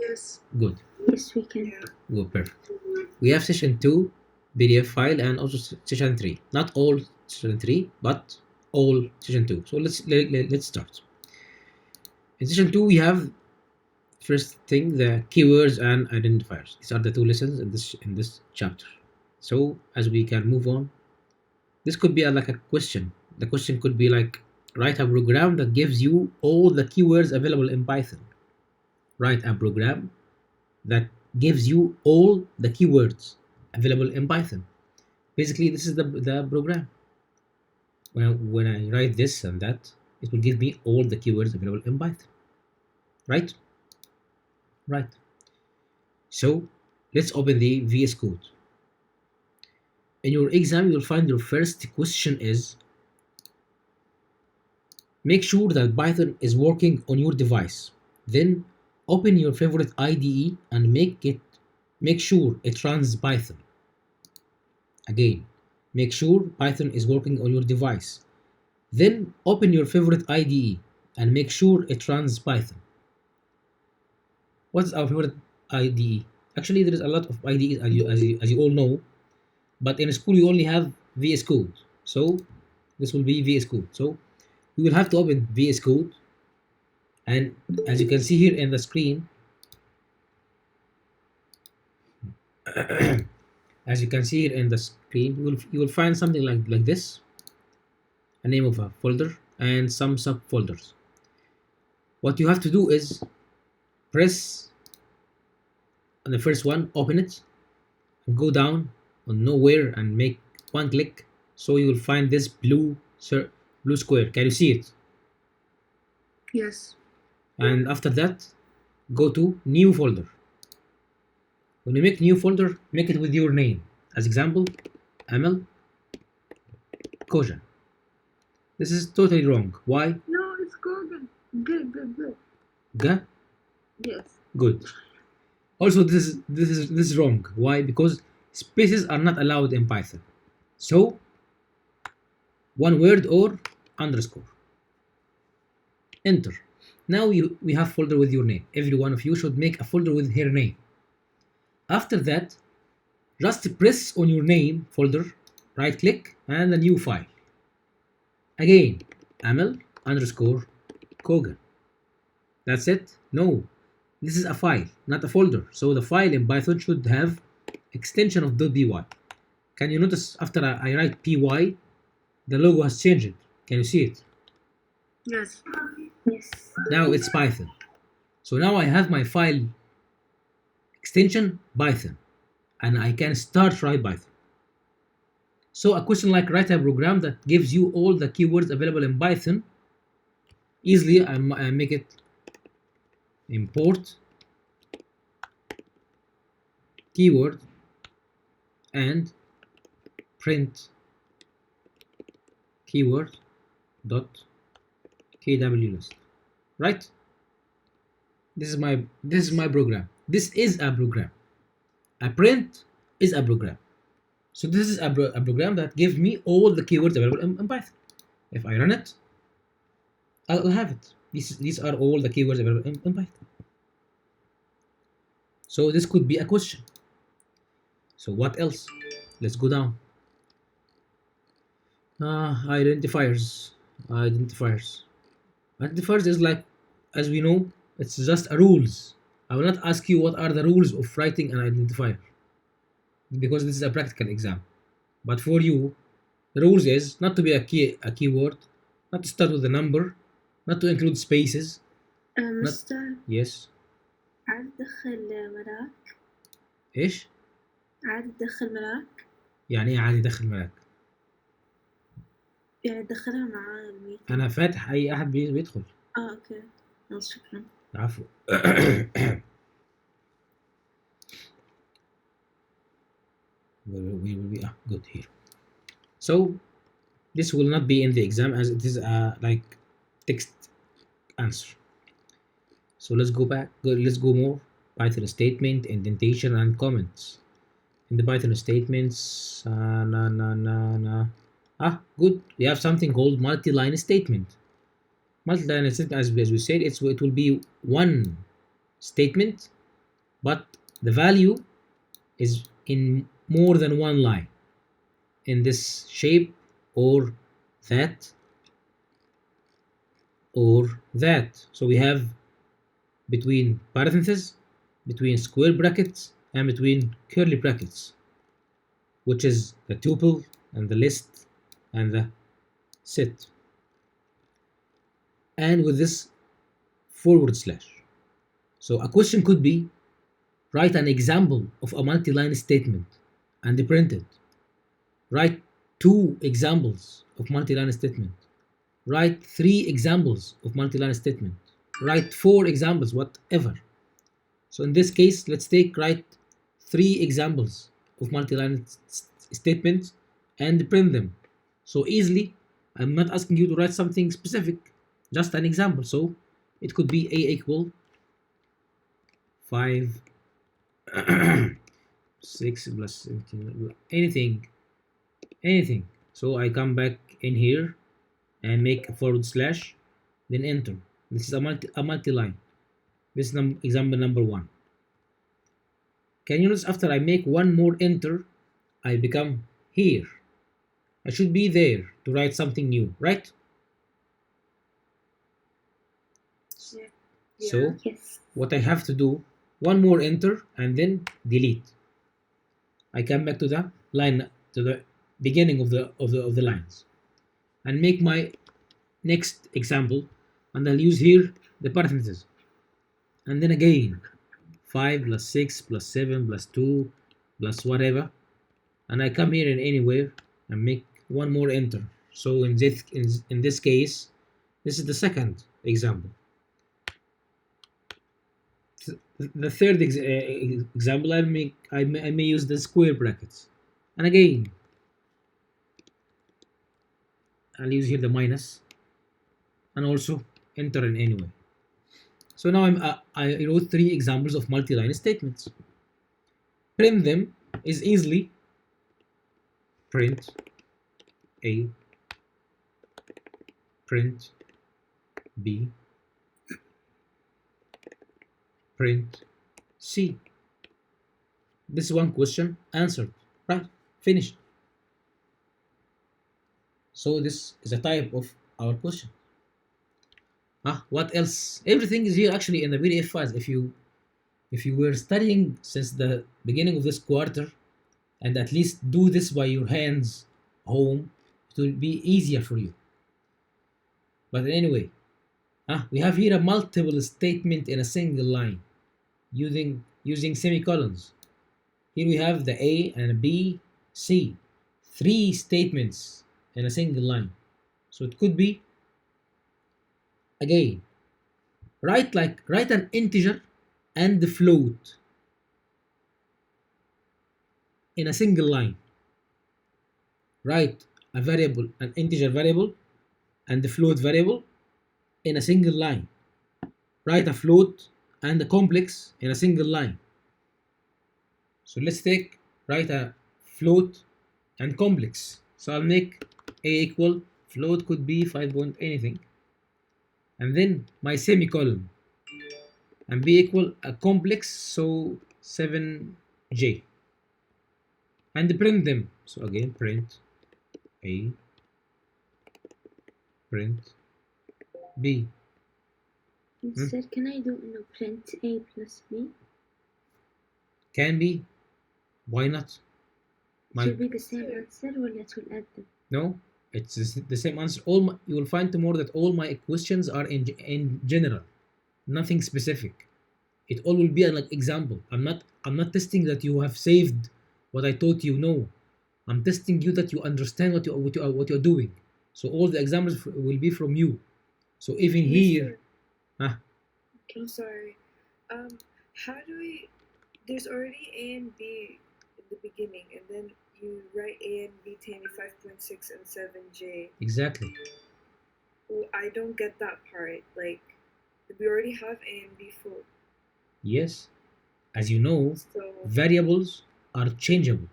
Yes. Good. Yes, we can. Yeah. Good. Perfect. We have session 2 PDF file and also session 3. Not all session 3, but all session 2. So let's start. In session 2, we have first thing the keywords and identifiers. These are the two lessons in this chapter. So as we can move on, this could be like a question. The question could be like, write a program that gives you all the keywords available in Python. Write a program that gives you all the keywords available in Python. Basically, this is the program. When I write this and that, it will give me all the keywords available in Python. Right? Right. So let's open the VS Code. In your exam, you'll find your first question is, make sure that Python is working on your device. Then open your favorite IDE and make sure it runs Python. Again, make sure Python is working on your device. Then open your favorite IDE and make sure it runs Python. What's our favorite IDE? Actually, there is a lot of IDEs as you all know, but in school you only have VS Code. So this will be VS Code. So you will have to open VS Code, and as you can see here in the screen, as you can see here in the screen, you will find something like this, a name of a folder and some subfolders. What you have to do is press on the first one, open it, and go down on nowhere and make one click. So you will find this blue square. Can you see it? Yes. And after that, go to new folder. When you make new folder, make it with your name. As example, ML Koja. This is totally wrong. Why? No, it's good. Good. Ga? Yes. Good. Also, this is wrong. Why? Because spaces are not allowed in Python. So, one word or underscore. Enter. Now we have folder with your name. Every one of you should make a folder with her name. After that, just press on your name folder, right click, and a new file. Again, amel underscore Kogan. That's it? No, this is a file, not a folder. So the file in Python should have extension of .py. Can you notice after I write py, the logo has changed? Can you see it? Yes. Yes. Now it's Python. So now I have my file extension Python, and I can start write Python. So a question like write a program that gives you all the keywords available in Python, easily I make it import keyword and print keyword dot kw list. Right? This is my program. This is a program. A print is a program. So this is a program that gives me all the keywords available in Python. If I run it, I'll have it. These are all the keywords available in Python. So this could be a question. So what else? Let's go down. Identifiers. Identifiers. Identifiers is like, as we know, it's just a rules. I will not ask you what are the rules of writing an identifier, because this is a practical exam. But for you, the rules is not to be a keyword, not to start with a number, not to include spaces. Not مستر yes. عاد تدخل ملاك ايش؟ عاد تدخل ملاك يعني ايه عادي دخل ملاك؟ يعني تدخلها مع الميت. انا فاتح اي احد بيدخل. اوكي خلاص شكرا. عفوا. we will be good here. So this will not be in the exam as it is a like text answer. So let's go back. Let's go more. Python statement, indentation, and comments. In the Python statements, good. We have something called multi-line statement. Multi-line statement, as we said, it will be one statement, but the value is in more than one line in this shape or that or that. So we have between parentheses, between square brackets, and between curly brackets, which is the tuple and the list and the set, and with this forward slash. So a question could be, write an example of a multi-line statement and print it. Write 2 examples of multi-line statement. Write 3 examples of multi-line statement. Write 4 examples, whatever. So in this case, let's write 3 examples of multi-line statements and print them. So easily, I'm not asking you to write something specific, just an example. So it could be a equal 5 6 plus 17, anything. So I come back in here and make a forward slash, then enter. This is a multi-line. This is example number 1. Can you notice after I make one more enter, I become here. I should be there to write something new, right? Yeah. So Yes. what I have to do, one more enter and then delete. I come back to the line, to the beginning of the lines, and make my next example, and I'll use here the parentheses, and then again 5 plus 6 plus 7 plus 2 plus whatever, and I come here in anywhere and make one more enter. So in this case, this is the second example. The third example, I may use the square brackets, and again I'll use here the minus, and also enter in anywhere. So now I wrote 3 examples of multi-line statements. Print them is easily print A, print B, print C. This is one question answered, right? Finished. So this is a type of our question. What else? Everything is here actually in the PDF files. If you were studying since the beginning of this quarter, and at least do this by your hands home, it will be easier for you. But anyway, we have here a multiple statement in a single line using semicolons. Here we have the A and a B, C, 3 statements in a single line. So it could be, again, write an integer and the float in a single line. Write a variable, an integer variable, and the float variable in a single line. Write a float and a complex in a single line. So let's write a float and complex. So I'll make A equal, float could be 5 point anything, and then my semicolon, and B equal a complex, so 7J, and print them. So again, print A, print B. Instead, can I do print A plus B? Can be. Why not? Should be the same answer or it will add them? No, it's the same answer. You will find tomorrow that all my questions are in general, nothing specific. It all will be an example. I'm not testing that you have saved what I taught you. No, I'm testing you that you understand what you're doing. So all the examples will be from you. So even here, I'm sorry. How do we? There's already A and B in the beginning, and then you write A and B to 5.6 and 7J. Exactly. Well, I don't get that part. Like, we already have A and B full. Yes, as you know, So variables are changeable.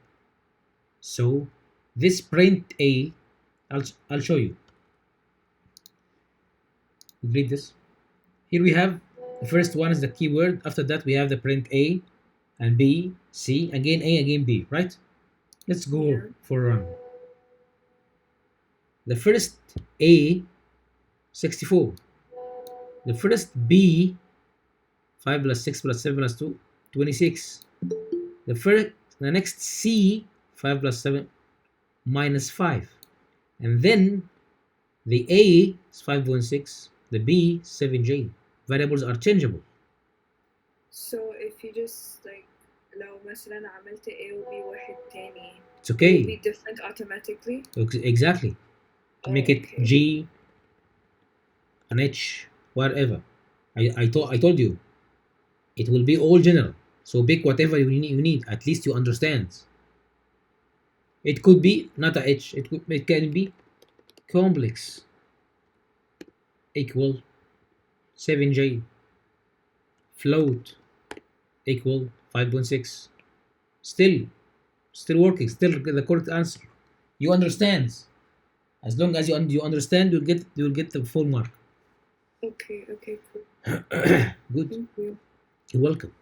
So this print A, I'll show you. Read this. Here we have The first one is the keyword. After that, we have the print A and B, C, again A, again B, right? Let's go Yeah. for a run. The first A, 64. The first B, 5 plus 6 plus 7 plus 2, 26. The next C, 5 plus 7 minus 5. And then the A is 5.6, the B 7J. Variables are changeable. So if you just like لو مثلا عملت A و B واحد تاني It's it will okay. be different automatically. Exactly. Make it okay. G, an H, whatever. I told you it will be all general. So pick whatever you need. At least you understand. It could be not a H. It can be complex equal 7J, float equal 5.6. Still working. Still the correct answer. You understand. As long as you understand, you'll get the full mark. Okay, cool. Good. Thank you. You're welcome.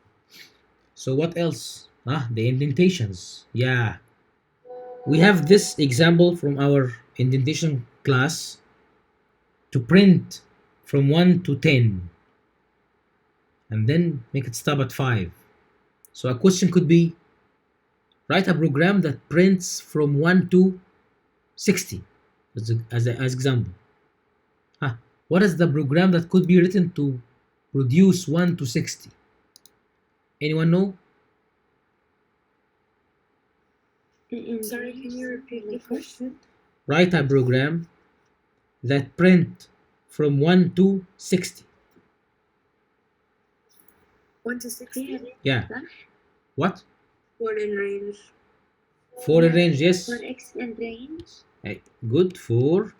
So what else? The indentations. Yeah. We have this example from our indentation class to print from 1 to 10 and then make it stop at 5. So a question could be write a program that prints from 1 to 60 as example. What is the program that could be written to produce 1 to 60? Anyone know? Sorry, can you repeat the question? Write a program that print from 1 to 60. 1 to 60? Yeah. What? 4 in range. 4 in range, yes. For X in range. Good. For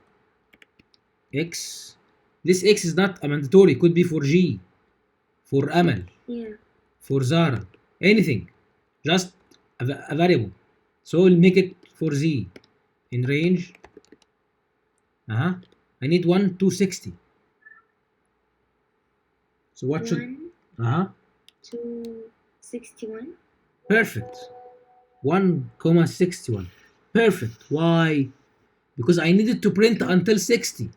X. This X is not a mandatory. Could be for G, for Amal, Yeah. for Zara, anything. Just a variable. So we'll make it for Z in range. I need 1 to 60. So what should 1 to 61. Perfect. 1,61. Perfect. Why? Because I needed to print until 60.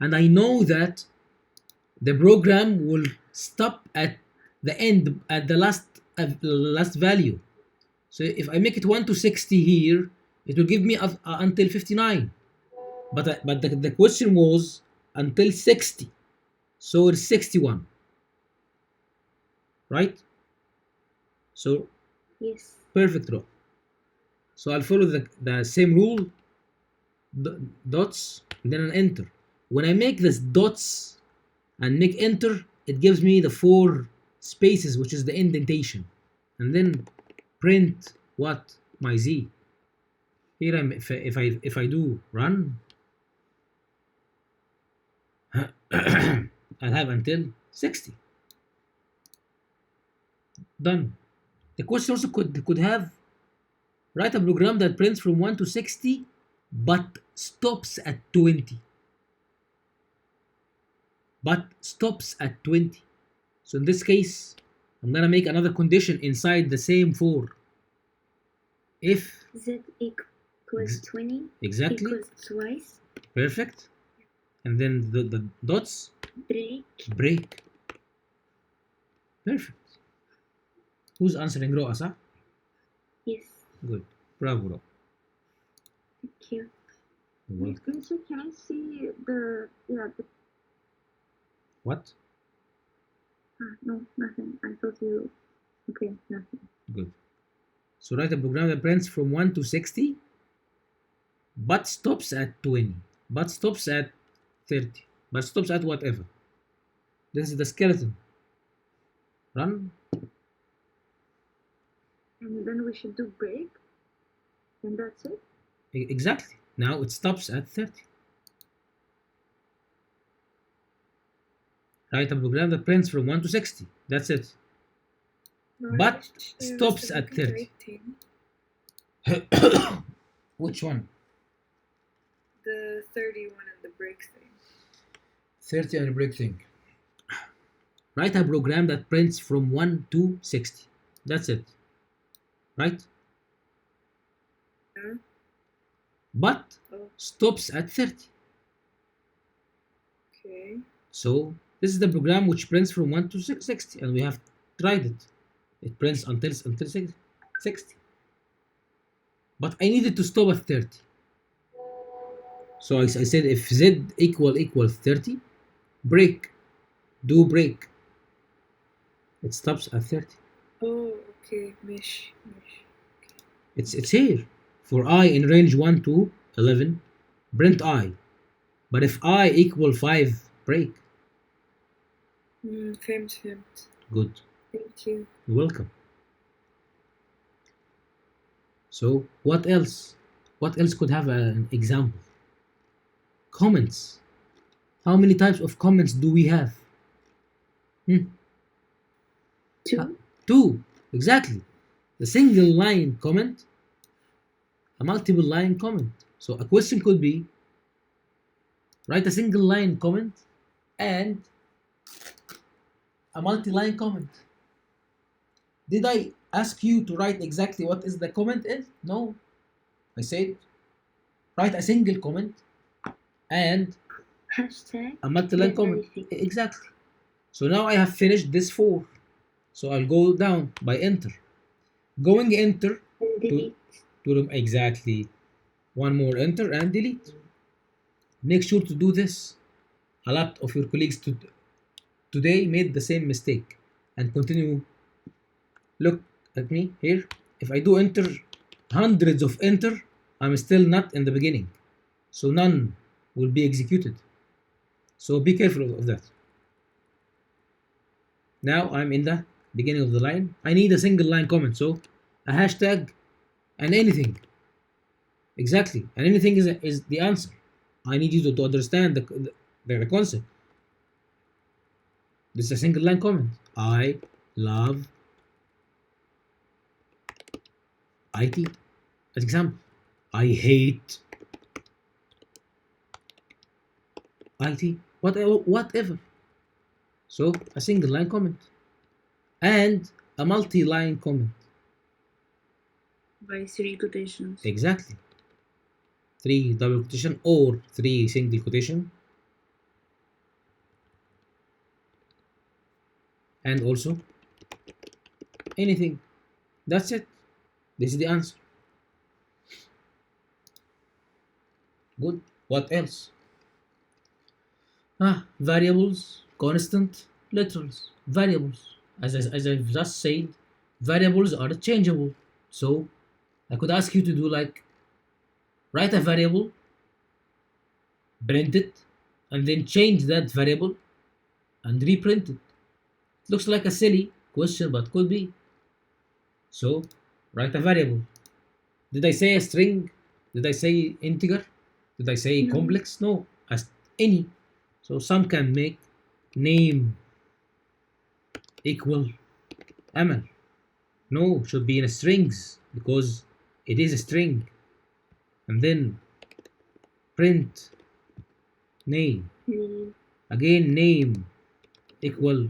And I know that the program will stop at the end, at the last value. So if I make it 1 to 60 here, it will give me until 59. But the question was until 60. So it's 61. Right? So Yes. perfect row. So I'll follow the same rule, dots, and then an enter. When I make this dots and make enter, it gives me the 4 spaces, which is the indentation. And then print what? My Z. Here if I do run, I'll have until 60. Done. The question also could have write a program that prints from 1 to 60 but stops at 20. But stops at 20. So in this case, I'm gonna make another condition inside the same 4. If Z equals 20. Exactly. Equals twice. Perfect. And then the dots. Break. Perfect. Who's answering Roa, صح? Yes. Good. Bravo, Roa. Thank you. Welcome. Can I see the What? no, nothing. I thought you. Okay, nothing. Good. So write a program that prints from 1 to 60 but stops at 20, but stops at 30, but stops at whatever. This is the skeleton. Run. And then we should do break. And that's it. Exactly. Now it stops at 30. Write a program that prints from 1 to 60. That's it. But stops at 30. Which one? The 31 and the break thing. 30 and the break thing. Write a program that prints from 1 to 60. That's it. Right? Yeah. But Oh, stops at 30. okay. So this is the program which prints from 1 to 60, and we have tried it. It prints until 60. But I needed to stop at 30. So I said if z equals 30, break, do break. It stops at 30. Oh, okay. Mish. It's here. For I in range 1 to 11, print I. But if I equal 5, break. Fehmt. Good. Thank you. You're welcome. So what else? What else could have an example? Comments. How many types of comments do we have? Hmm. 2. 2. Exactly. A single line comment, a multiple line comment. So a question could be write a single line comment and a multi-line comment. Did I ask you to write exactly what is the comment is? No. I said write a single comment and Hashtag. a multi-line Then comment. anything. Exactly. So now I have finished this 4. So I'll go down by enter. Going enter And to delete. exactly. One more enter and delete. Make sure to do this. A lot of your colleagues today made the same mistake and continue. Look at me here. If I do enter hundreds of enter, I'm still not in the beginning. So none will be executed. So be careful of that. Now I'm in the beginning of the line. I need a single line comment. So a hashtag and anything. Exactly. And anything is the answer. I need you to understand the concept. This is a single line comment. I love IT. As example, I hate IT. Whatever. So a single line comment and a multi-line comment. By 3 quotations. Exactly. 3 double quotation or 3 single quotation. And also anything. That's it. This is the answer. Good. What else? Variables, constant, literals. Variables. As I've just said, variables are changeable. So I could ask you to do like write a variable, print it, and then change that variable and reprint it. Looks like a silly question, but could be. So write a variable. Did I say a string? Did I say integer? Did I say No. complex? No, as any. So some can make name equal Amal. No, should be in strings because it is a string. And then print name. Name. Again name equal.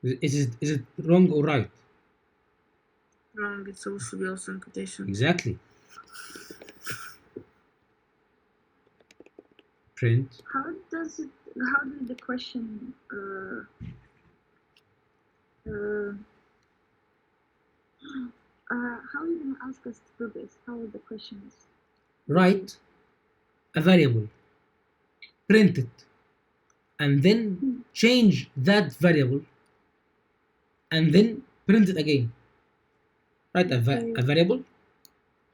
Is it wrong or right? Wrong. It's supposed to be also in quotation. Exactly. Print. How does it? How did the question? How are you gonna ask us to do this? How are the questions? Write a variable. Print it. And then change that variable. And then print it again. Write a variable.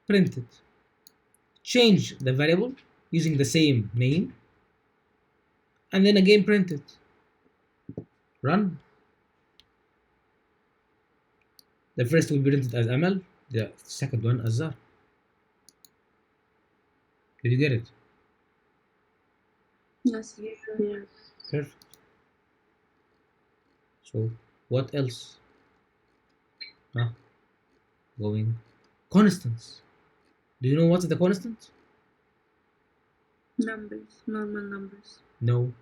Print it. Change the variable using the same name. And then again print it. Run. The first will be printed as Amal, the second one as Zar. Did you get it? Yes. Yeah. Perfect. So what else? Going constants. Do you know what's the constant? Numbers, normal numbers. No.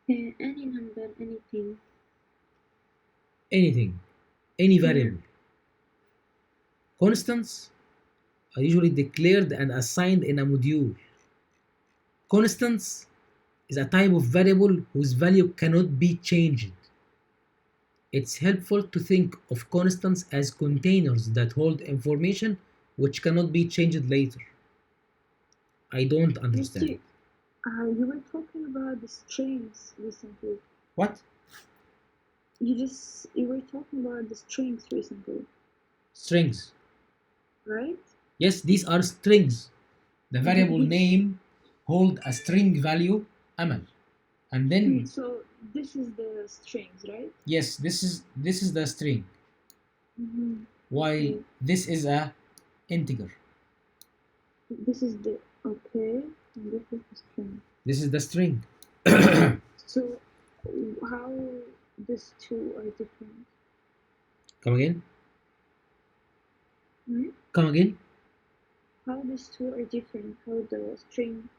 Any number, anything. Anything. Any Yeah. variable. Constants are usually declared and assigned in a module. Constants is a type of variable whose value cannot be changed. It's helpful to think of constants as containers that hold information which cannot be changed later. I don't understand. You were talking about the strings recently. What? You were talking about the strings recently, Strings. right? Yes, these are strings. The variable name hold a string value amal. And then So this is the strings, right? yes, this is the string. While Okay. this is a integer. This is the okay, and this is the string. This is the string. So how these two are different? Come again? Hmm? Come again? How these two are different? How the string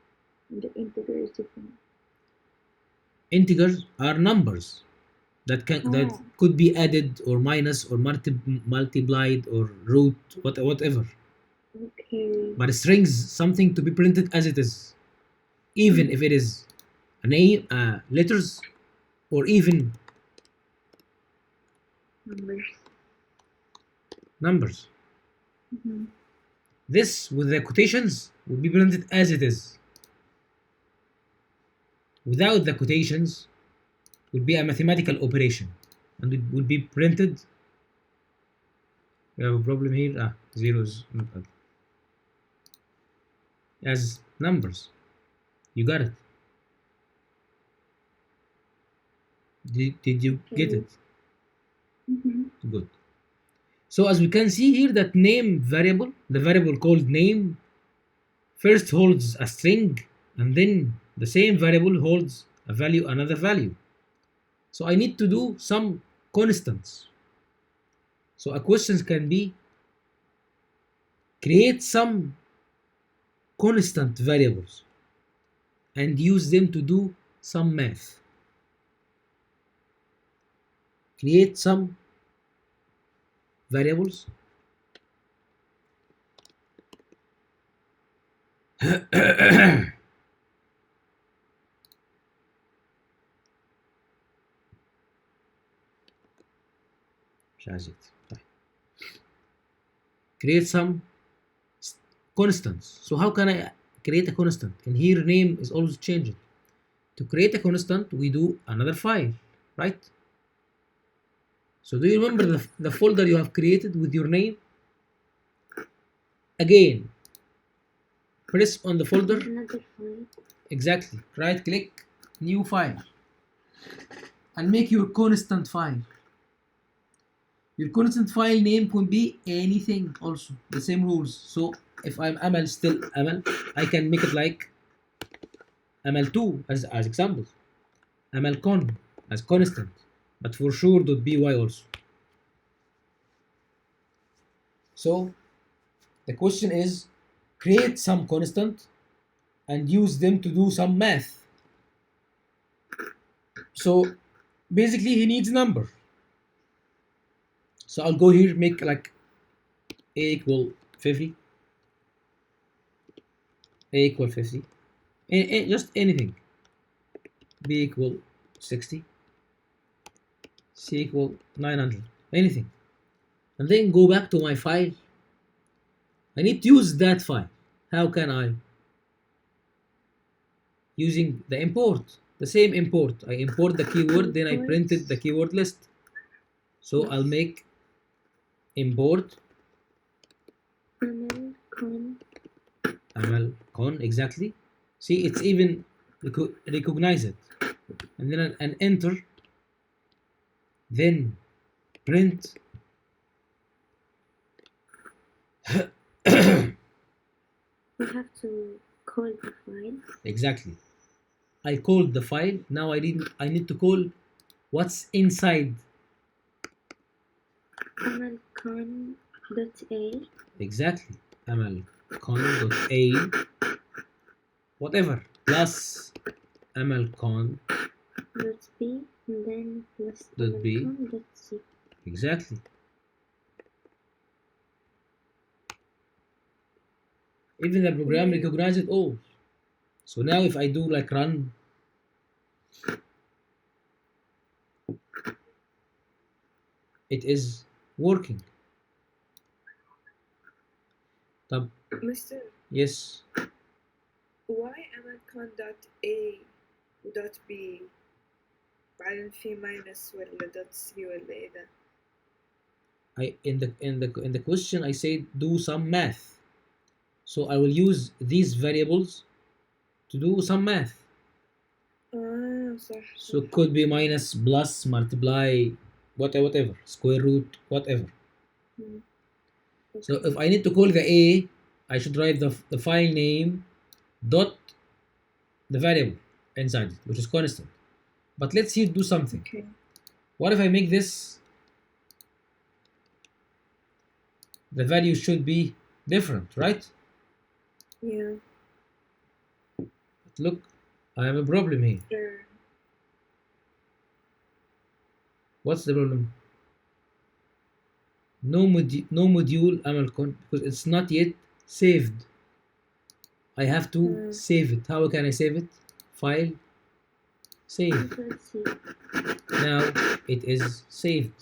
and the integer is different? Integers are numbers that Ah, could be added or minus or multiplied or root whatever. okay. But strings something to be printed as it is, even if it is a name, letters, or even Numbers. numbers. This with the quotations would be printed as it is. Without the quotations would be a mathematical operation and it would be printed. We have a problem here. Zeros not added. As numbers. You got it. Did you get it? Good. So as we can see here that name variable, the variable called name, first holds a string and then the same variable holds a value, another value. So I need to do some constants. So a question can be create some constant variables and use them to do some math. Create some variables مش عايز يكتب. طيب. Create some constants. So how can I create a constant? And here name is always changing. To create a constant, we do another file, right? So do you remember the folder you have created with your name? Again, press on the folder. Another file. Exactly. Right click, new file. And make your constant file. Your constant file name can be anything also. The same rules. So if I'm Amal still Amal, I can make it like Amal2 as examples. Amalcon as constant. But for sure .by also. So the question is create some constant and use them to do some math. So basically he needs number. So I'll go here, make like a equal 50, a equal 50, just anything. B equal 60, C equal 900, anything. And then go back to my file. I need to use that file. How can I? Using the import, the same import. I import the keyword, then I printed the keyword list. So I'll make import amalcon, exactly. See, it's even recognize it. And then an enter, then print. We have to call the file. Exactly. I called the file. Now I need to call what's inside. Amalcon.a. Exactly. Amalcon.a. whatever plus amalcon dot B and then plus dot b. amalcon dot C. Exactly. Even the program Mm, recognizes it all. So now if I do like run, it is working. طب Mr. yes. Why amalcon dot A dot B بعدين في minus ولا dot C ولا ايه ده؟ I in the question I said do some math. So I will use these variables to do some math. صح So صح. it could be minus, plus, multiply, whatever, square root, whatever. Mm. So Okay. if I need to call the A, I should write the file name dot the variable inside it, which is constant. But let's see it do something. Okay. What if I make this, the value should be different, right? Yeah. But look, I have a problem here. Sure. What's the problem? No module amalcon because it's not yet saved. I have to save it. How can I save it? File, save. Control C. Now it is saved.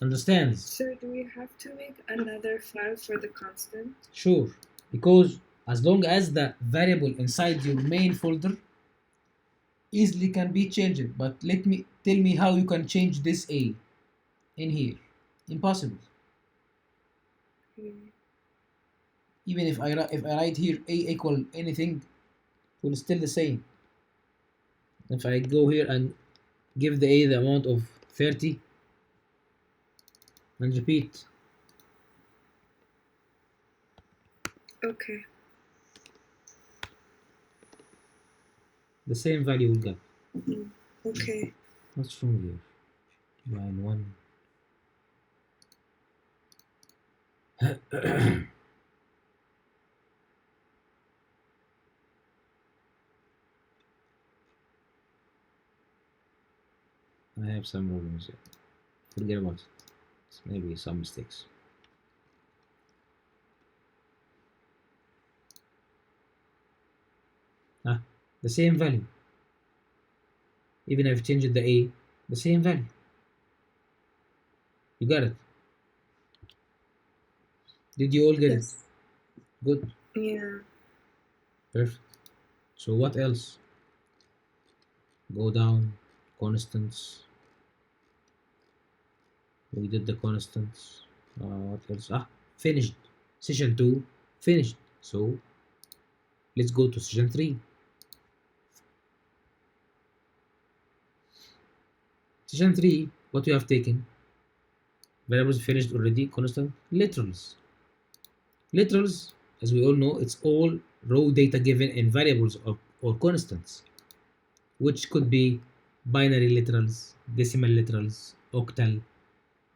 Understands? So do we have to make another file for the constant? Sure. Because as long as the variable inside your main folder easily can be changed, but tell me how you can change this A in here. Impossible. Okay. Even if I write here A equal anything, it will still the same. If I go here and give the A the amount of 30 and repeat, Okay. the same value will get. Okay. What's wrong here? Line 1. I have some problems here. Forget about it. Maybe some mistakes. The same value. Even if I've changed the A, the same value. You got it. Did you all get it? Yes. Good. Yeah. Perfect. So what else? Go down. Constants. We did the constants. What else? Finished. Session 2 finished. So let's go to session 3. Session 3, what we have taken? Variables finished already, constant, literals. Literals, as we all know, it's all raw data given in variables or constants, which could be binary literals, decimal literals, octal.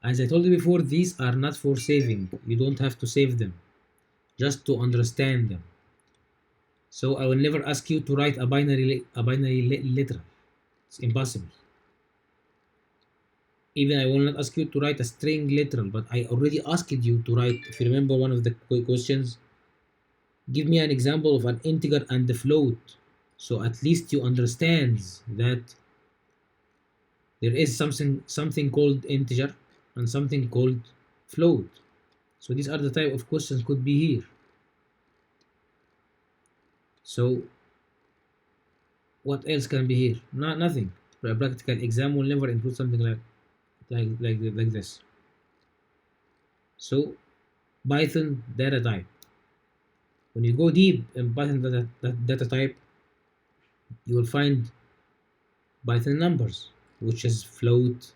As I told you before, these are not for saving. You don't have to save them, just to understand them. So I will never ask you to write a binary literal. It's impossible. Even I will not ask you to write a string literal, but I already asked you to write. If you remember one of the questions, give me an example of an integer and a float, so at least you understands that there is something called integer and something called float. So these are the type of questions could be here. So what else can be here? Nothing. A practical exam will never include something like this. So Python data type. When you go deep in Python data type, you will find Python numbers, which is float,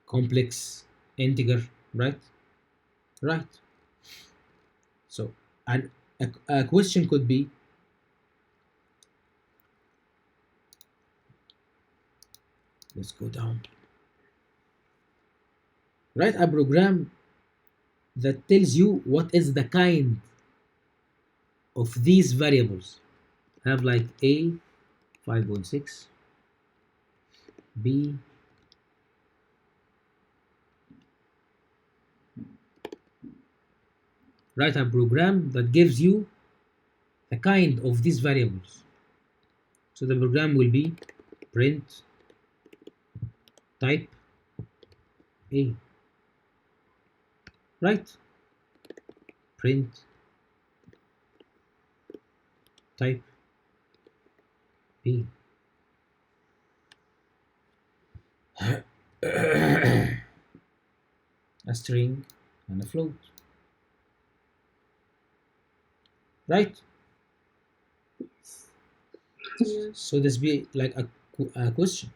complex, integer, right? Right. So, and a question could be, let's go down. Write a program that tells you what is the kind of these variables. Have like A 5.6, B, write a program that gives you the kind of these variables. So the program will be print type A, right? Print type B. A string and a float, right? Yes. So this be like a question.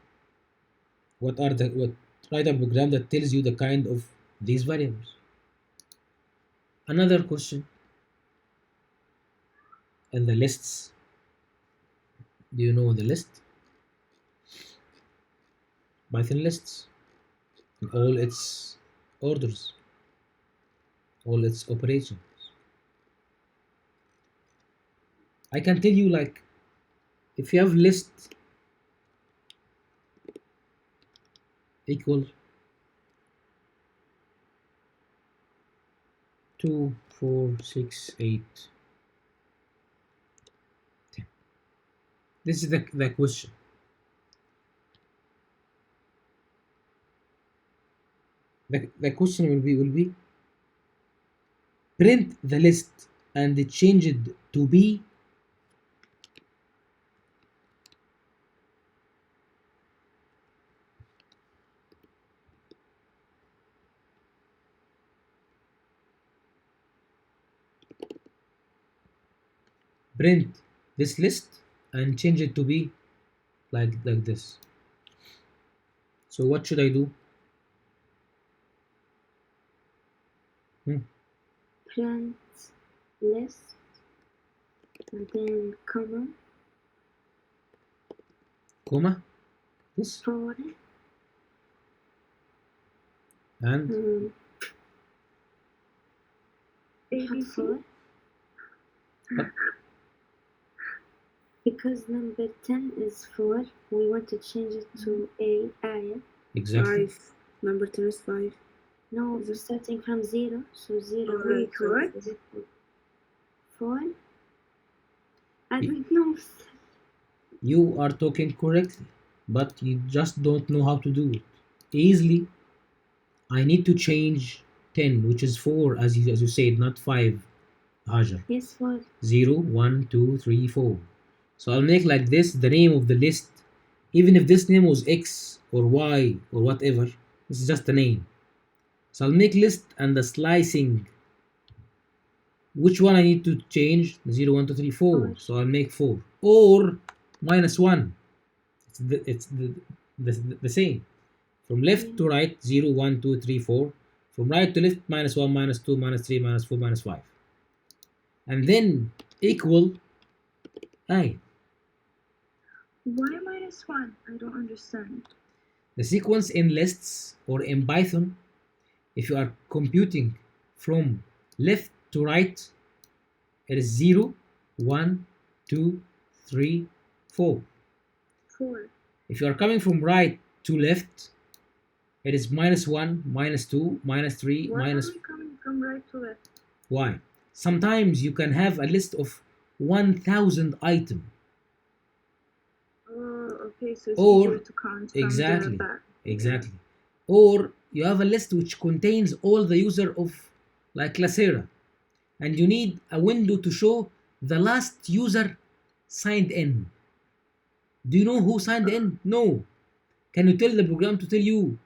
What are the what? Write a program that tells you the kind of these variables. Another question in the lists. Do you know the list? Python lists in all its orders, all its operations. I can tell you like if you have list equal 2, 4, 6, 8, 10. This is the question. The question will be print the list and change it to be print this list and change it to be like this. So what should I do? Hmm. Print list and then Comma this for and for what? because number 10 is 4, we want to change it to a Exactly. 5. Number 10 is 5. no, Is it- starting from 0, so 0 Wait, what? 4. I Y- don't know. You are talking correctly, but you just don't know how to do it. Easily, I need to change 10, which is 4, as you said, not 5. Hajar. Yes, 4. 0, 1, 2, 3, 4. So I'll make like this the name of the list, even if this name was X or Y or whatever, this is just a name. So I'll make list and the slicing. Which one I need to change? 0, 1, 2, 3, 4. So I'll make 4. Or minus 1. It's the same. From left to right, 0, 1, 2, 3, 4. From right to left, minus 1, minus 2, minus 3, minus 4, minus 5. And then equal I. Why minus 1? I don't understand. The sequence in lists or in Python, if you are computing from left to right, it is 0, 1, 2, 3, 4. 4. If you are coming from right to left, it is minus 1, minus 2, minus 3, Why minus. are we coming from right to left? Why? Sometimes you can have a list of 1,000 items. Oh, okay, so it's Or easier to count from exactly, the back. exactly. Or you have a list which contains all the user of like Classera, and you need a window to show the last user signed in. Do you know who signed in? No. Can you tell the program to tell you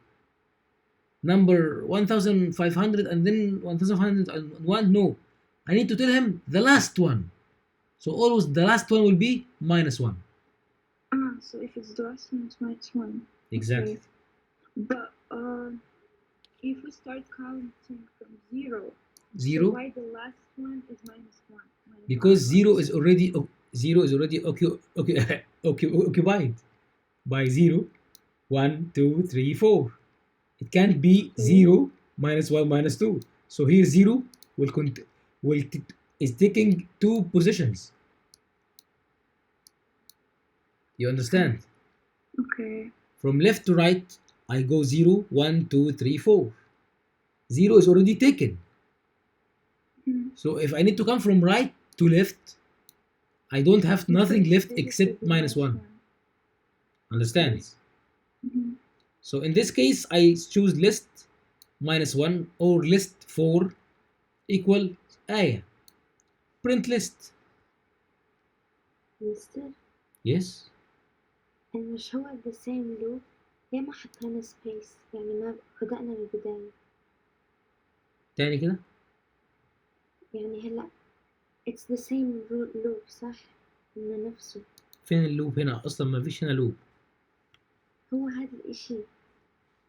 number 1500 and then 1501? No. I need to tell him the last one. So always the last one will be minus 1. So if it's the last one, it's minus 1. Exactly. Okay. But if we start counting from 0, so 0 why the last one is minus 1? because 0 is already occupied by 0, 1, 2, 3, 4. It can't be Okay. 0, minus 1 minus 2. So here 0 will is taking 2 positions. You understand? Okay. From left to right, I go 0, 1, 2, 3, 4. 0 is already taken. Mm. So if I need to come from right to left, I don't have You nothing put left this except will be minus 1. Understand? Yes. Mm-hmm. So in this case, I choose list minus 1 or list 4 equal آية. Print list. مستر Yes. مش هو the same loop ليه ما حطينا space يعني ما بدأنا من البداية تاني كده. يعني هلا it's the same loop صح إنه نفسه فين اللوب هنا؟ أصلا ما فيش هنا لوب. هو هذا الإشي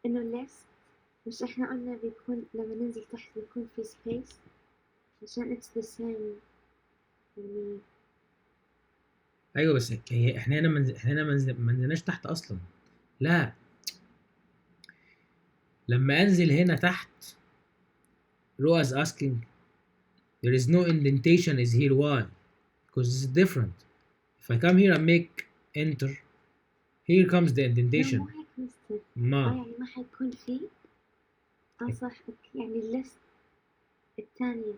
إنه less مش إحنا قلنا بيكون لما ننزل تحت بيكون في space عشان it's the same يعني أيوه بس احنا هنا ما نزلناش تحت أصلا. لا. لما أنزل هنا تحت Roa is asking there is no indentation is here. Why? Because this is different. If I come here and make enter, here comes the لا indentation. مو هيك مستر ما يعني ما حيكون في صح يعني الليست الثانية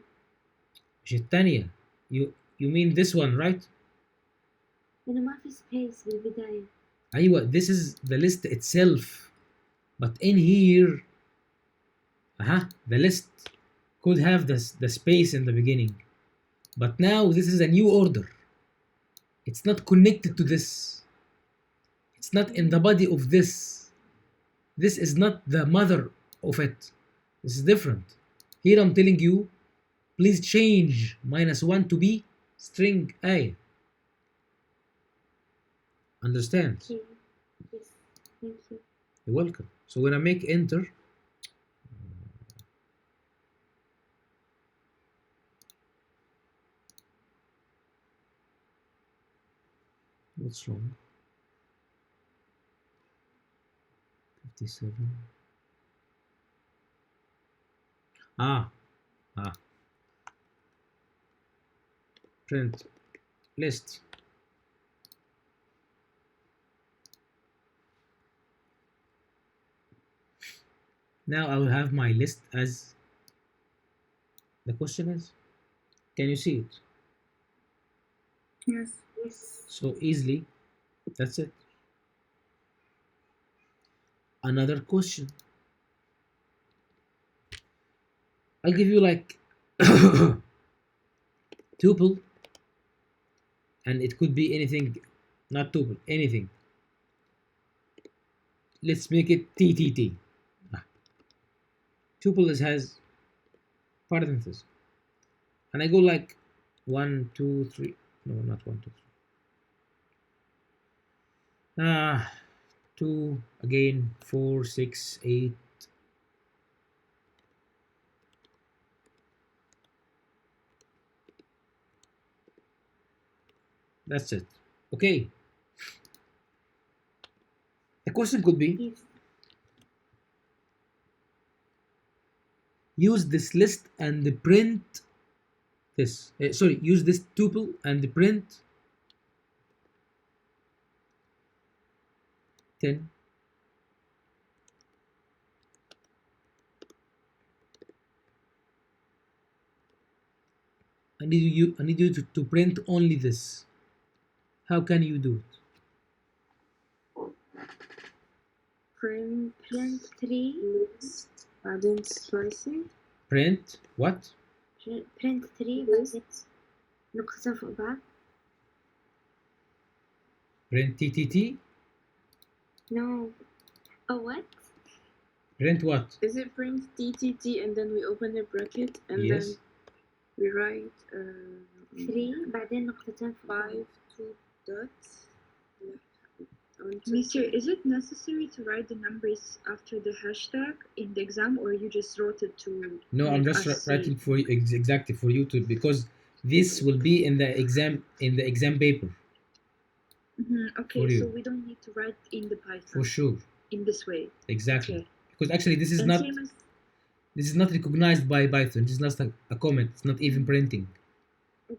مش التانية. You mean this one, right? إنه ما في space بالبداية أيوة, this is the list itself. But in here, the list could have the space in the beginning. But now this is a new order. It's not connected to this. It's not in the body of this. This is not the mother of it. This is different. Here I'm telling you, please change -1 to be string A. Understand? okay yes thank you You're welcome. So when I make enter, what's wrong? 57. Print list. Now I will have my list as the question is. Can you see it? Yes. yes So easily, that's it. Another question. I'll give you like tuple, and it could be anything, not tuple, anything. Let's make it TTT. Tuple has parentheses, and I go like 1, 2, 3. No, not 1, 2, 3. 2 again, 4, 6, 8. That's it. Okay. The question could be yes use this list and print this. Sorry, use this tuple and print 10. I need you to print only this. How can you do it? print 3 List. بعدين slicing. Print what? print 3 بعدين نقطتين فوق بعض Print TTT? no oh what Print what? Is it print TTT and then we open a bracket and Yes. then we write 3 بعدين نقطتين فوق بعض 5 2 dots. Mister, is it necessary to write the numbers after the hashtag in the exam, or you just wrote it to? No, I'm make just us writing see? for you exactly for you to, because this will be in the exam paper Okay, for so you. we don't need to write in the Python For sure. in this way. Exactly. Okay. Because actually this is And not same as This is not recognized by Python. This is not a comment. It's not even printing.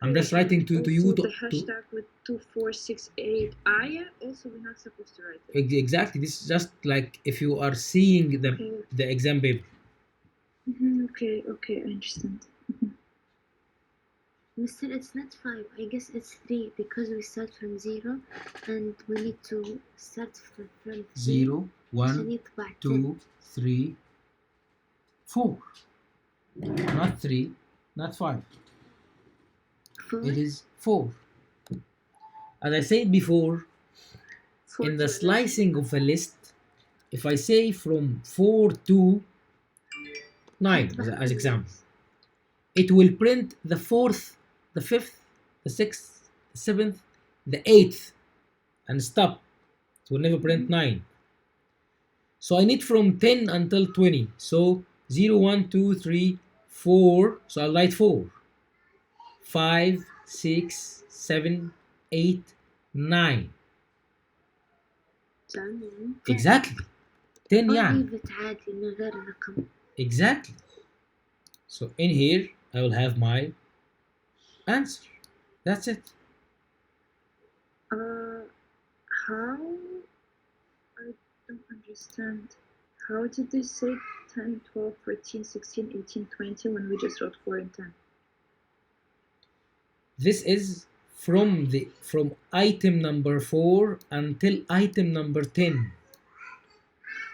I'm Okay, just writing to you also to, the hashtag with 2468I. Also, we're not supposed to write it. exactly. This is just like if you are seeing Okay. the exam paper. Okay, I understand. Mister, it's not 5. I guess it's 3 because we start from 0 and we need to start from 3 0 عشان 1 يطبع 10. 2 3 4. Not 3, not 5. 4. It is 4. As I said before, in the slicing of a list, if I say from 4 to 9 as example, it will print the 4th, the 5th, the 6th, the 7th, the 8th, and stop. It will never print 9. So I need from 10 until 20. So 0, 1, 2, 3, 4. So I'll write 4. 5, 6, 7, 8, 9. Exactly. 10 Or يعني. leave it عادي من غير الرقم. Exactly. So in here I will have my answer. That's it. How? I don't understand. How did they say 10, 12, 14, 16, 18, 20 when we just wrote 4 and 10? This is from item number 4 until item number 10.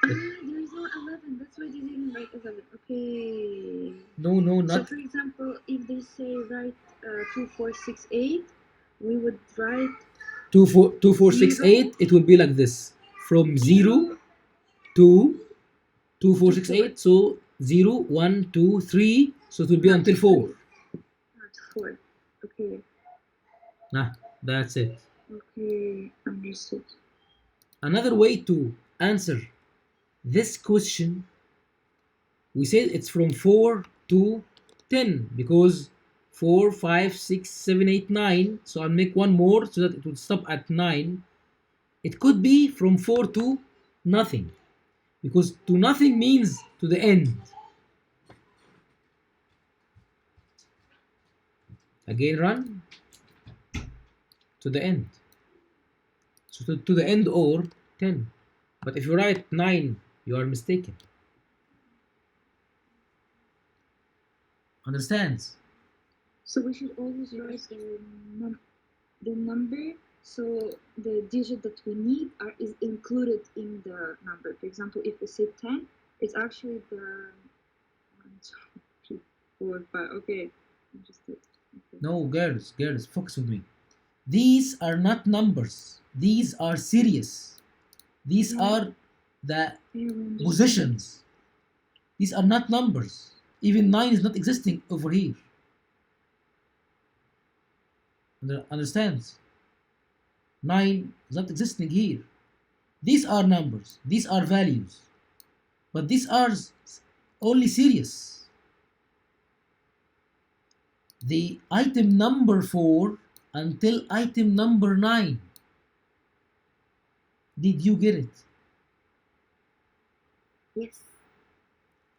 There is no 11. That's why they didn't write 11. Okay. No, So, not for example, if they say write 2468, we would write 2, 4, 2, 4, 6, 8. It will be like this. From 0 to 2, 4, 6, 8. So 0, 1, 2, 3. So it will be Not until 4. Not 4. Okay. Nah, that's it. Okay, understood. Another way to answer this question, we said it's from 4 to 10 because 4, 5, 6, 7, 8, 9. So I'll make one more so that it would stop at 9. It could be from 4 to nothing because to nothing means to the end. Again, run to the end. So to the end or 10. But if you write 9, you are mistaken. Understands? So we should always write the number, so the digit that we need is included in the number. For example, if we say 10, it's actually the 1, 2, 3, 4, 5. Okay, understood. Okay. No, girls, focus with me. These are not numbers. These are series. These are the positions. These are not numbers. Even 9 is not existing over here. Understands? 9 is not existing here. These are numbers. These are values. But these are only series. The item number 4 until item number 9. Did you get it? Yes.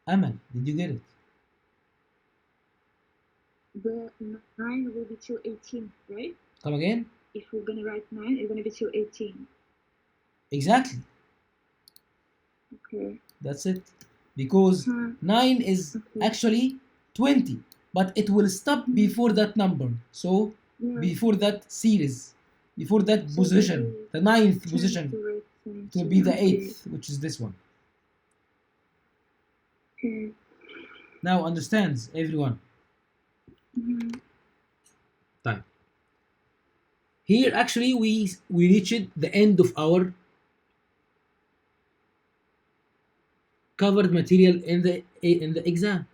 Amal, did you get it? The 9 will be till 18, right? Come again? If we're gonna write 9, it's gonna be till 18. Exactly. Okay. That's it. Because 9 is actually 20, but it will stop before that number. So before that series, before that position, the 9th position, it will be the 8th, which is this one. Okay. Now understands everyone? Time. Here actually we reached the end of our covered material in the exam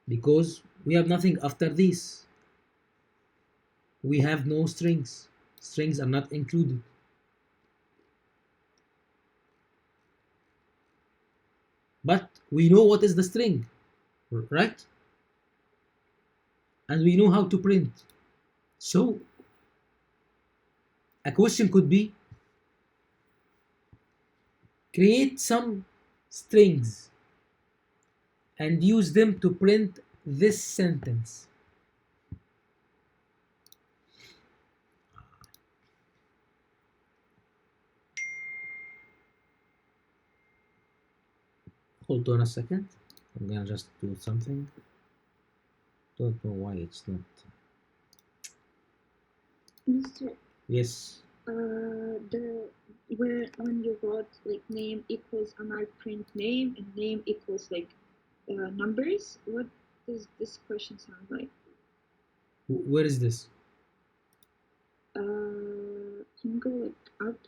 because we have nothing after this. We have no strings. Strings are not included. But we know what is the string, right? And we know how to print. So a question could be create some strings and use them to print this sentence. Hold on a second. I'm gonna just do something. Don't know why it's not. Mr. Yes. The where when you wrote like name equals amount print name and name equals like numbers, what does this question sound like? Where is this? Can you go like up?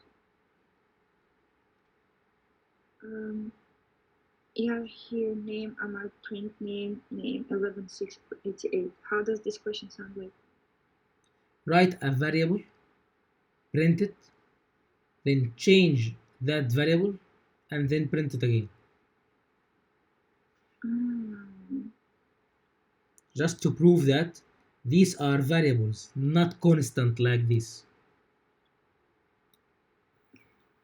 Yeah, here name amount print name 11688. How does this question sound like? Write a variable, print it, then change that variable, and then print it again. Just to prove that these are variables, not constant like this.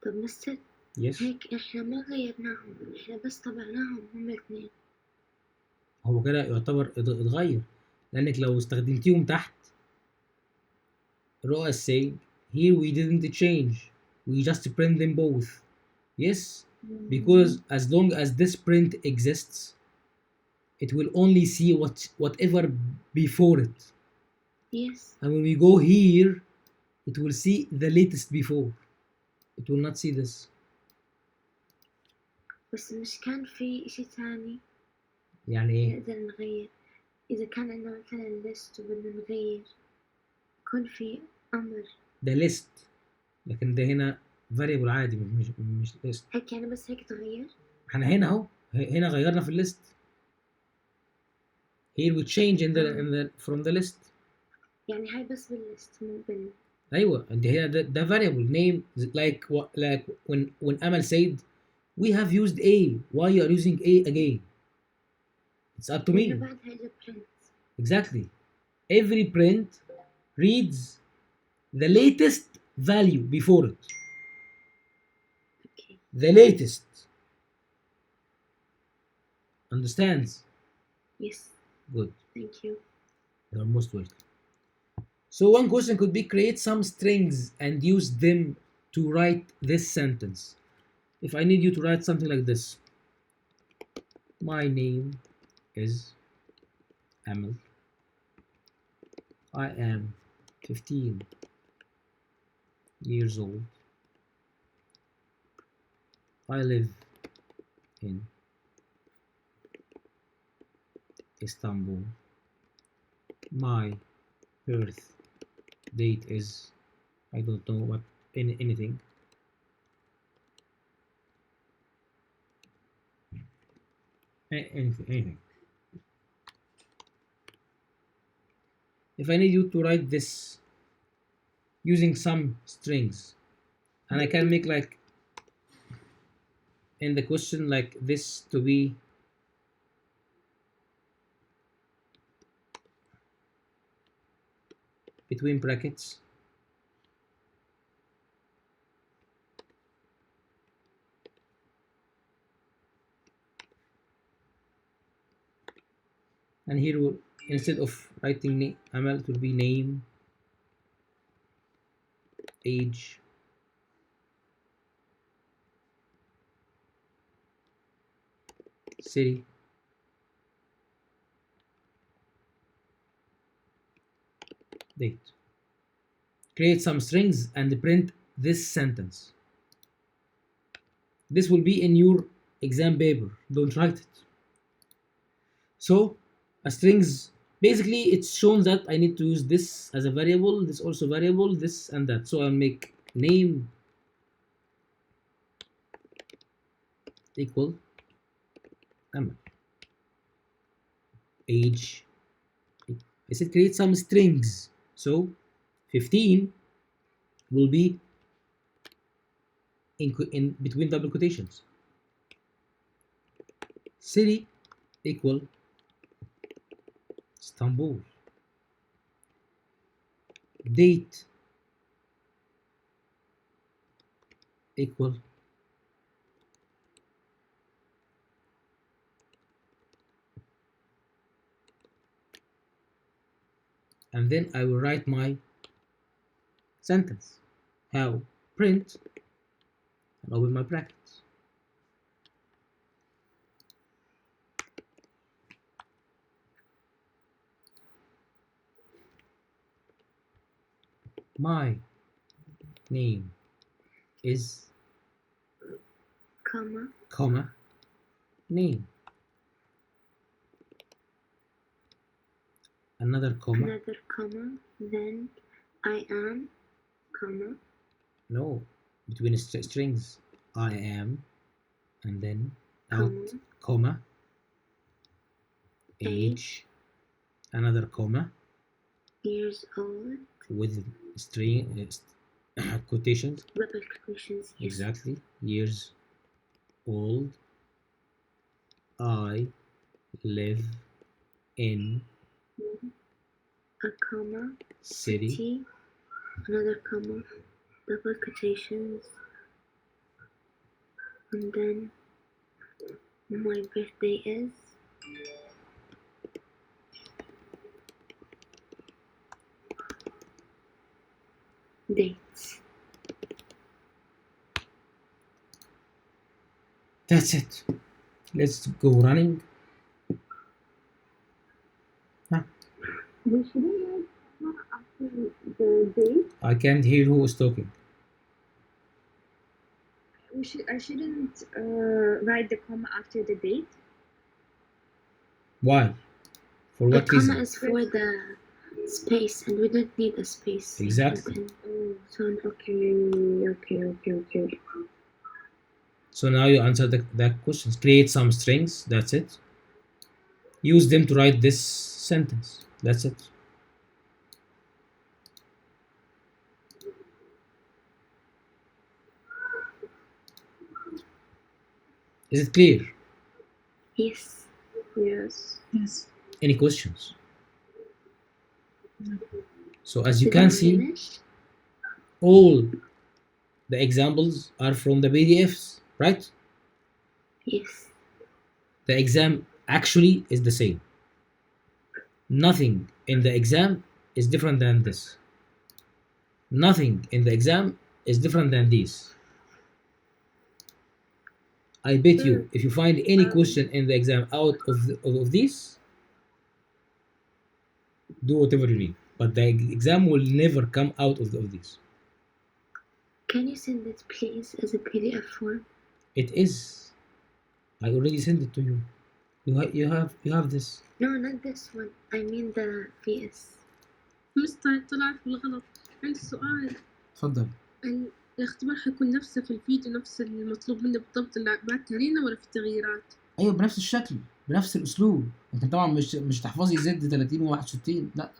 طب مستر Yes. هيك احنا ما غيرناهم، احنا بس طبعناهم هم الاثنين. هو كده يعتبر اتغير، لانك لو استخدمتيهم تحت row as saying here we didn't change, we just print them both. Yes, because as long as this print exists, it will only see whatever before it. Yes. And when we go here, it will see the latest before. It will not see this. بس مش كان في إشي تاني يعني ايه؟ نقدر نغير؟ إذا كان عندنا مثلا list وبدنا نغير يكون في أمر. ده list، لكن ده هنا variable عادي مش list. هيك يعني بس هيك تغير؟ احنا هنا اهو، هنا غيرنا في الليست. Here we change in the from the list. يعني هاي بس بالليست مو بال. ايوه انت هنا ده variable name like when Amal said we have used A, why you are using A again? It's up to me. لأنه بعدها إجا print. Exactly. Every print reads the latest value before it. Okay. The latest. Understands? Yes. Good. Thank you. You're most welcome. So one question could be create some strings and use them to write this sentence. If I need you to write something like this. My name is Amal. I am 15 years old. I live in Istanbul. My birth date is, I don't know what, anything. Anything. If I need you to write this using some strings, and I can make like in the question like this to be between brackets, and here will, instead of writing Amal, it will be name, age, city, date. Create some strings and print this sentence. This will be in your exam paper, don't write it. So a strings, basically it's shown that I need to use this as a variable, this also variable, this and that. So I'll make name equal Amal. Age, I said create some strings. So 15 will be in between double quotations. City equal Istanbul. Date equal and then I will write my sentence. How? Print and open my brackets. My name is comma, name. Another comma. then I am, comma, No, between strings. I am, and then out, comma, age, another comma, years old, with string quotations. double quotations, yes. Exactly. Years old. I live in a comma, city. another comma, double quotations, and then my birthday is dates. That's it. Let's go running. Huh? We shouldn't write comma after the date. I can't hear who is talking. I shouldn't write the comma after the date. Why? For The what reason? comma is for the space, and we don't need a space. Exactly. Oh, So okay. So now you answer that question. Create some strings. That's it. Use them to write this sentence. That's it. Is it clear? yes. Yes. Any questions? So as you Did can I see, finish? all the examples are from the PDFs, right? Yes. The exam actually is the same. Nothing in the exam is different than this. Nothing in the exam is different than this. I bet you, if you find any question in the exam out of this, do whatever you need. But the exam will never come out of this. Can you send it, please, as a PDF form? It is. I already sent it to you. You have this. No, not this one. I mean the VS. مستر طلع في الغلط. عندي سؤال. اتفضل. الاختبار حيكون نفسه في الفيديو، نفس المطلوب منه بالضبط اللي بعتها لينا، ولا في تغييرات؟ ايوه بنفس الشكل بنفس الاسلوب، لكن طبعا مش تحفظي زد 30 و61 لا.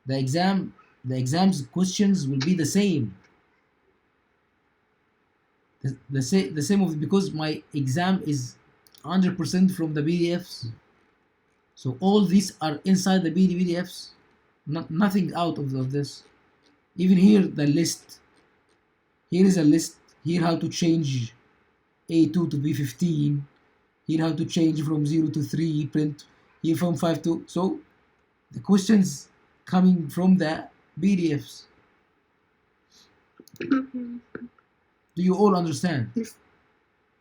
The exam's questions will be the same. The same of because my exam is 100% from the PDFs. So all these are inside the PDFs. Nothing out of this. Even here the list. Here is a list. Here how to change A2 to B15. Here how to change from 0 to 3 print. Here from 5 to so the questions coming from the PDFs. Do you all understand?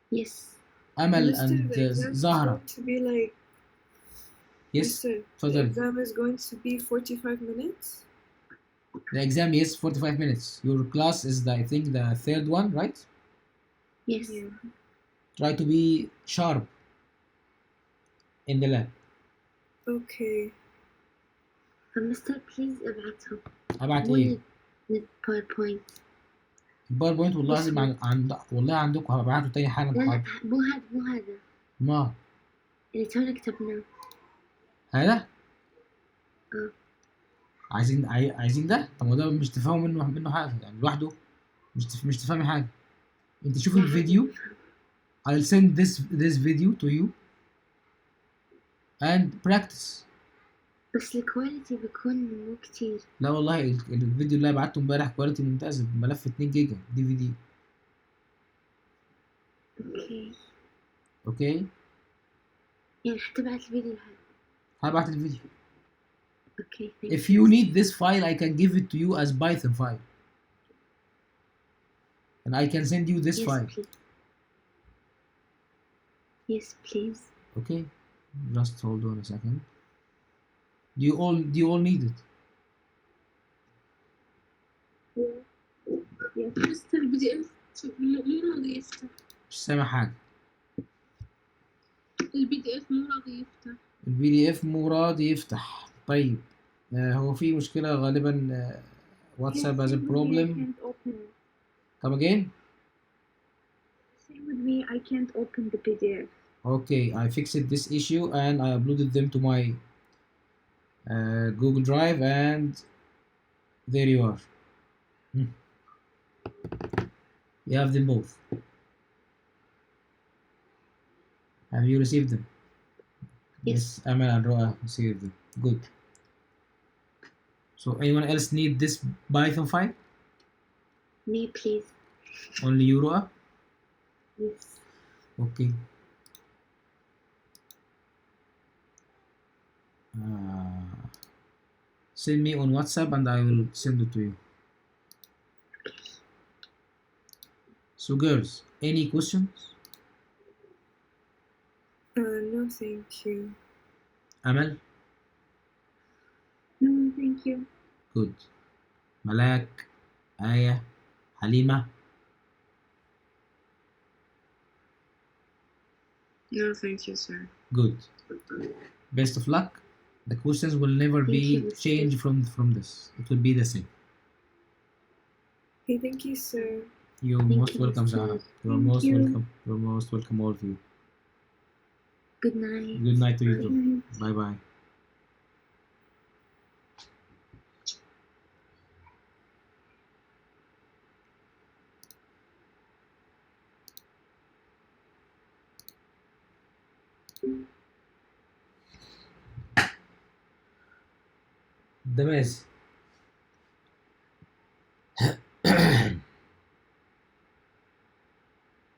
Yes. Amal Mister, and the exam is Zahra. going to be like. Yes. Mister, the Tfadali. exam is going to be 45 minutes. The exam is 45 minutes. Your class is I think the third one, right? Yes. Yeah. Try to be sharp in the lab. Okay. فمستر please ابعتهم. ابعت مو ايه؟ للباوربوينت. الباوربوينت والله لازم والله عندكم هبعته تاني حالا لا لا محاضرة. مو هذا ما اللي تونا كتبناه. هذا؟ اه. عايزين ده؟ طب ما ده مش تفهموا منه حاجة يعني لوحده مش تفهمي حاجة. انت شوفي لا الفيديو. I'll send this video to you and practice. بس الكواليتي بيكون مو كتير. لا والله الفيديو اللي بعته امبارح كواليتي ممتازة بملف 2 جيجا DVD. اوكي يعني حتبعت الفيديو هذا. هبعت الفيديو. Okay, thank If you need this file, I can give it to you as Python file. And I can send you this Yes, file. please. Yes, please. Okay? Just hold on a second. Do you all need it? لسه البي دي اف مو راضي يفتح. مش سامع حاجة. البي دي اف مو راضي يفتح. البي دي اف مو راضي يفتح. طيب هو في مشكلة غالبا. WhatsApp has a Same with me, I problem. can't open it. Come again? Same with me, I can't open the PDF. Okay, I fixed this issue and I uploaded them to my Google Drive, and there you are. You have them both. Have you received them? Yes. Amal and Roa received them. Good. So anyone else need this Python file? Me, please. Only you, Roa? Yes. Okay. Send me on WhatsApp and I will send it to you. So girls, any questions? No, thank you. Amal? No, thank you. Good. Malak, Aya, Halima? No, thank you, sir. Good. Best of luck. The questions will never Thank be you, Mr. changed from this. It will be the same. Okay, thank you, sir. You're Thank most you, welcome, Mr. Zahra. You're Thank most you. welcome. You're most welcome, all of you. Good night. Good night to you Good too. night. Bye bye. دماسي